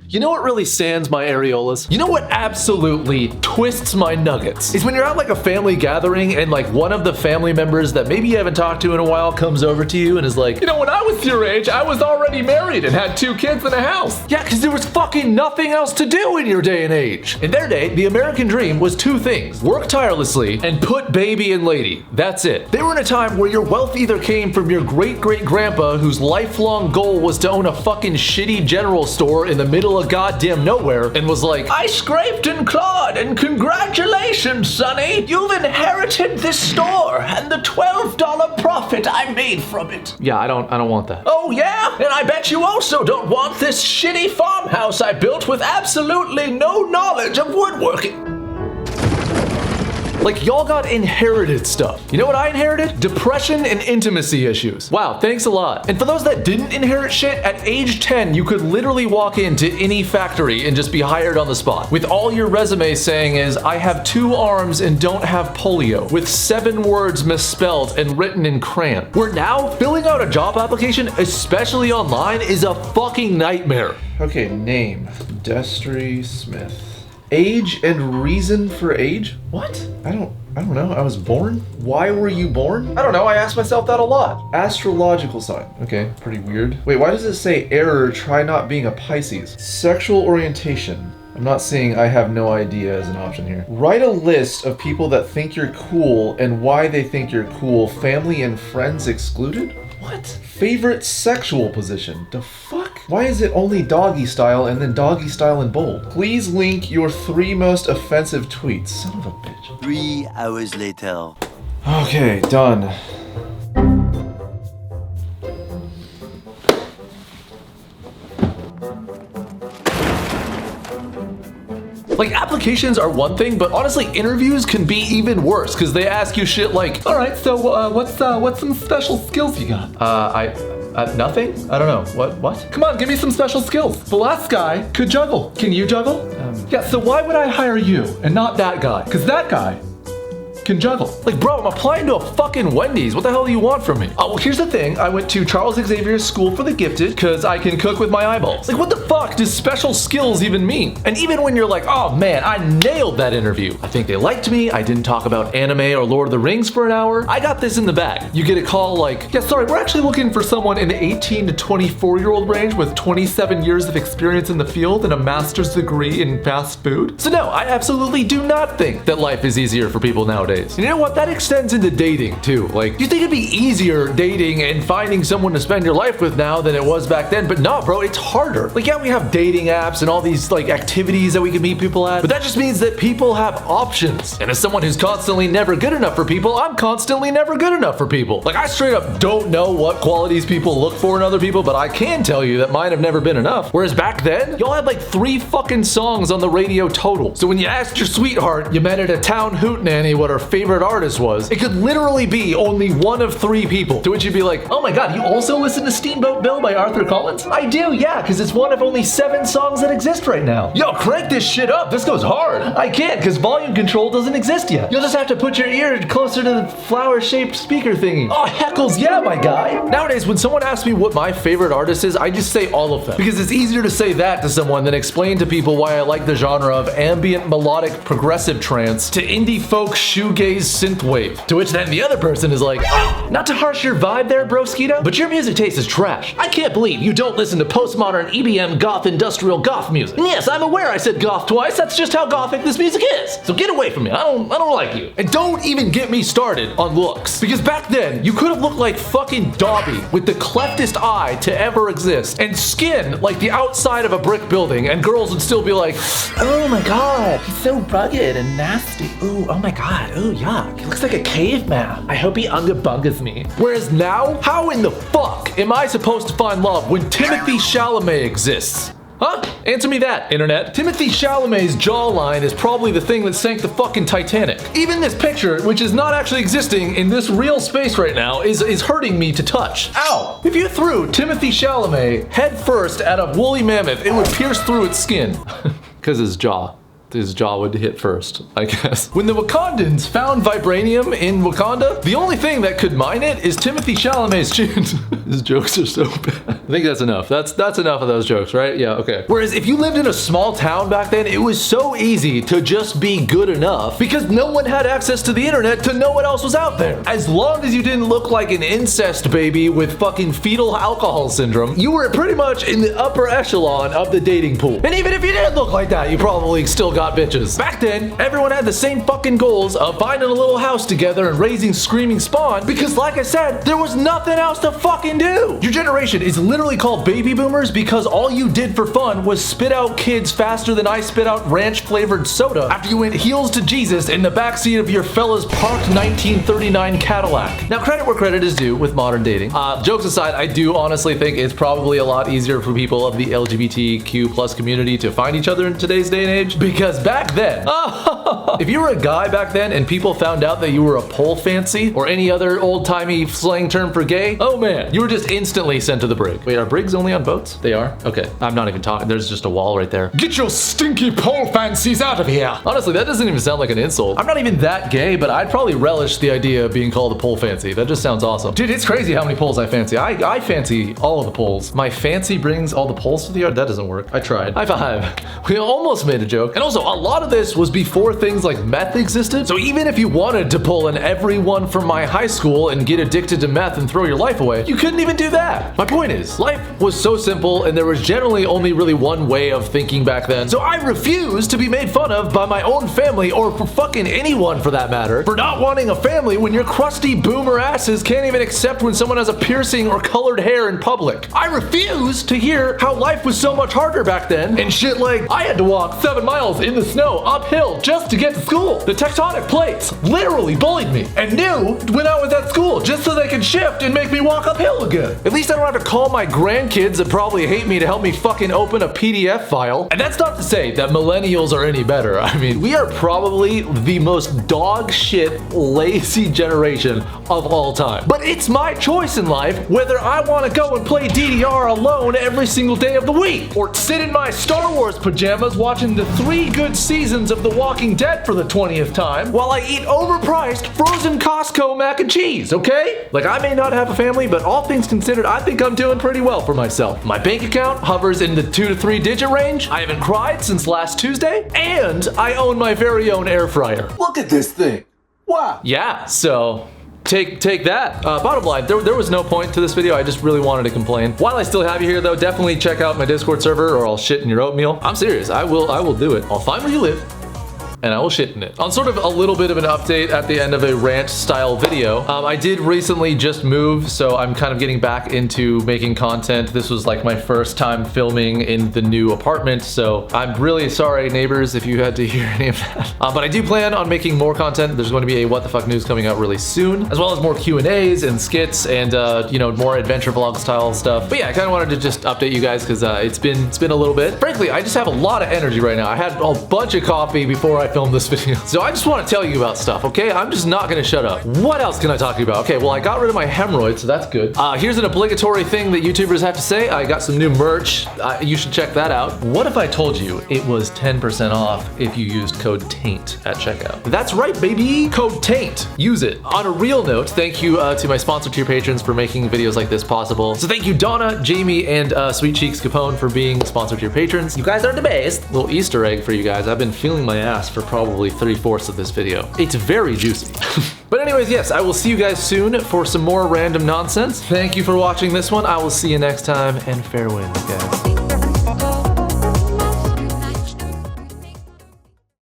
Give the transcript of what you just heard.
You know what really sands my areolas? You know what absolutely twists my nuggets? Is when you're at like a family gathering and like one of the family members that maybe you haven't talked to in a while comes over to you and is like, you know, when I was your age, I was already married and had 2 kids and a house. Yeah, because there was fucking nothing else to do in your day and age. In their day, the American dream was 2 things: work tirelessly and put baby and lady. That's it. They were in a time where your wealth either came from your great-great-grandpa whose lifelong goal was to own a fucking shitty general store in the middle of goddamn nowhere and was like, I scraped and clawed and congratulations, sonny. You've inherited this store and the $12 profit I made from it. Yeah, I don't want that. Oh yeah? And I bet you also don't want this shitty farmhouse I built with absolutely no knowledge of woodworking. Like, y'all got inherited stuff. You know what I inherited? Depression and intimacy issues. Wow, thanks a lot. And for those that didn't inherit shit, at age 10, you could literally walk into any factory and just be hired on the spot. With all your resume saying is, I have 2 arms and don't have polio. With 7 words misspelled and written in crayon. Where now, filling out a job application, especially online, is a fucking nightmare. Okay, name. Destery Smith. Age and reason for age? What? I don't know. I was born? Why were you born? I don't know. I ask myself that a lot. Astrological sign. Okay, pretty weird. Wait, why does it say error, try not being a Pisces? Sexual orientation. I'm not seeing I have no idea as an option here. Write a list of people that think you're cool and why they think you're cool. Family and friends excluded? What? Favorite sexual position? The fuck? Why is it only doggy style and then doggy style in bold? Please link your 3 most offensive tweets. Son of a bitch. 3 hours later. Okay, done. Like, applications are one thing, but honestly, interviews can be even worse because they ask you shit like, all right, so what's some special skills you got? Nothing? I don't know. What? Come on, give me some special skills. The last guy could juggle. Can you juggle? Yeah, so why would I hire you and not that guy? Because that guy can juggle. Like, bro, I'm applying to a fucking Wendy's. What the hell do you want from me? Oh, well, here's the thing. I went to Charles Xavier's School for the Gifted because I can cook with my eyeballs. Like, what the fuck does special skills even mean? And even when you're like, oh man, I nailed that interview. I think they liked me. I didn't talk about anime or Lord of the Rings for an hour. I got this in the bag. You get a call like, yeah, sorry, we're actually looking for someone in the 18 to 24-year-old range with 27 years of experience in the field and a master's degree in fast food. So no, I absolutely do not think that life is easier for people nowadays. And you know what? That extends into dating too. Like, you think it'd be easier dating and finding someone to spend your life with now than it was back then, but no, bro, it's harder. Like, yeah, we have dating apps and all these like activities that we can meet people at, but that just means that people have options. And as someone who's constantly never good enough for people, I'm constantly never good enough for people. Like, I straight up don't know what qualities people look for in other people, but I can tell you that mine have never been enough. Whereas back then, y'all had like 3 fucking songs on the radio total. So when you asked your sweetheart you met at a town hootenanny what her favorite artist was, it could literally be only one of 3 people. To which you'd be like, oh my god, you also listen to Steamboat Bill by Arthur Collins? I do, yeah, because it's one of only 7 songs that exist right now. Yo, crank this shit up, this goes hard. I can't, because volume control doesn't exist yet. You'll just have to put your ear closer to the flower-shaped speaker thingy. Oh, heckles, yeah, my guy. Nowadays, when someone asks me what my favorite artist is, I just say all of them. Because it's easier to say that to someone than explain to people why I like the genre of ambient melodic progressive trance to indie folk shoegaze synthwave. To which then the other person is like, oh, not to harsh your vibe there, broskito, but your music taste is trash. I can't believe you don't listen to postmodern EBM goth industrial goth music. And yes, I'm aware I said goth twice. That's just how gothic this music is. So get away from me. I don't like you. And don't even get me started on looks. Because back then, you could have looked like fucking Dobby with the cleftest eye to ever exist and skin like the outside of a brick building, and girls would still be like, oh my god, he's so rugged and nasty. Ooh, oh my god, ooh, yuck. He looks like a caveman. I hope he unga-bungas me. Whereas now, how in the fuck am I supposed to find love when Timothée Chalamet exists? Huh? Answer me that, internet. Timothée Chalamet's jawline is probably the thing that sank the fucking Titanic. Even this picture, which is not actually existing in this real space right now, is hurting me to touch. Ow! If you threw Timothée Chalamet head first at a woolly mammoth, it would pierce through its skin. Cause his jaw. his jaw would hit first, I guess. When the Wakandans found vibranium in Wakanda, the only thing that could mine it is Timothy Chalamet's chin. His jokes are so bad. I think that's enough. That's enough of those jokes, right? Yeah, okay. Whereas if you lived in a small town back then, it was so easy to just be good enough because no one had access to the internet to know what else was out there. As long as you didn't look like an incest baby with fucking fetal alcohol syndrome, you were pretty much in the upper echelon of the dating pool. And even if you didn't look like that, you probably still got bitches. Back then, everyone had the same fucking goals of finding a little house together and raising screaming spawn because, like I said, there was nothing else to fucking do. Your generation is literally called baby boomers because all you did for fun was spit out kids faster than I spit out ranch flavored soda after you went heels to Jesus in the backseat of your fella's parked 1939 Cadillac. Now, credit where credit is due with modern dating. Jokes aside, I do honestly think it's probably a lot easier for people of the LGBTQ plus community to find each other in today's day and age because back then, if you were a guy back then and people found out that you were a pole fancy or any other old-timey slang term for gay, oh man, you were just instantly sent to the brig. Wait, are brigs only on boats? They are? Okay, I'm not even talking. There's just a wall right there. Get your stinky pole fancies out of here. Honestly, that doesn't even sound like an insult. I'm not even that gay, but I'd probably relish the idea of being called a pole fancy. That just sounds awesome. Dude, it's crazy how many poles I fancy. I fancy all of the poles. My fancy brings all the poles to the yard. That doesn't work. I tried. High five. We almost made a joke. And also, a lot of this was before things like meth existed. So even if you wanted to pull an everyone from my high school and get addicted to meth and throw your life away, you couldn't even do that. My point is, life was so simple and there was generally only really one way of thinking back then. So I refuse to be made fun of by my own family or for fucking anyone for that matter for not wanting a family when your crusty boomer asses can't even accept when someone has a piercing or colored hair in public. I refuse to hear how life was so much harder back then and shit like I had to walk 7 miles in the snow uphill just to get to school. The tectonic plates literally bullied me and knew when I was at school just so they could shift and make me walk uphill again. At least I don't have to call my grandkids that probably hate me to help me fucking open a PDF file. And that's not to say that millennials are any better. I mean, we are probably the most dog shit lazy generation of all time. But it's my choice in life whether I want to go and play DDR alone every single day of the week or sit in my Star Wars pajamas watching the 3 good seasons of The Walking Dead for the 20th time while I eat overpriced frozen Costco mac and cheese, okay? Like, I may not have a family, but all things considered, I think I'm doing pretty well for myself. My bank account hovers in the 2 to 3 digit range. I haven't cried since last Tuesday, and I own my very own air fryer. Look at this thing. Wow. Yeah, so take that. Bottom line, there was no point to this video. I just really wanted to complain. While I still have you here though, definitely check out my Discord server or I'll shit in your oatmeal. I'm serious. I will do it. I'll find where you live and I will shit in it. On sort of a little bit of an update at the end of a rant style video, I did recently just move, so I'm kind of getting back into making content. This was like my first time filming in the new apartment, so I'm really sorry neighbors if you had to hear any of that. But I do plan on making more content. There's going to be a What the Fuck News coming out really soon, as well as more Q&As and skits and you know, more adventure vlog style stuff. But yeah, I kind of wanted to just update you guys because it's been a little bit. Frankly, I just have a lot of energy right now. I had a bunch of coffee before I filmed this video. So I just want to tell you about stuff, okay? I'm just not gonna shut up. What else can I talk to you about? Okay, well, I got rid of my hemorrhoids, so that's good. Here's an obligatory thing that YouTubers have to say. I got some new merch. You should check that out. What if I told you it was 10% off if you used code TAINT at checkout? That's right, baby! Code TAINT. Use it. On a real note, thank you to my sponsor tier patrons for making videos like this possible. So thank you Donna, Jamie, and Sweet Cheeks Capone for being sponsor tier patrons. You guys are the best. Little Easter egg for you guys. I've been feeling my ass for probably 3/4 of this video. It's very juicy. But anyways, yes, I will see you guys soon for some more random nonsense. Thank you for watching this one. I will see you next time, and fair winds, guys.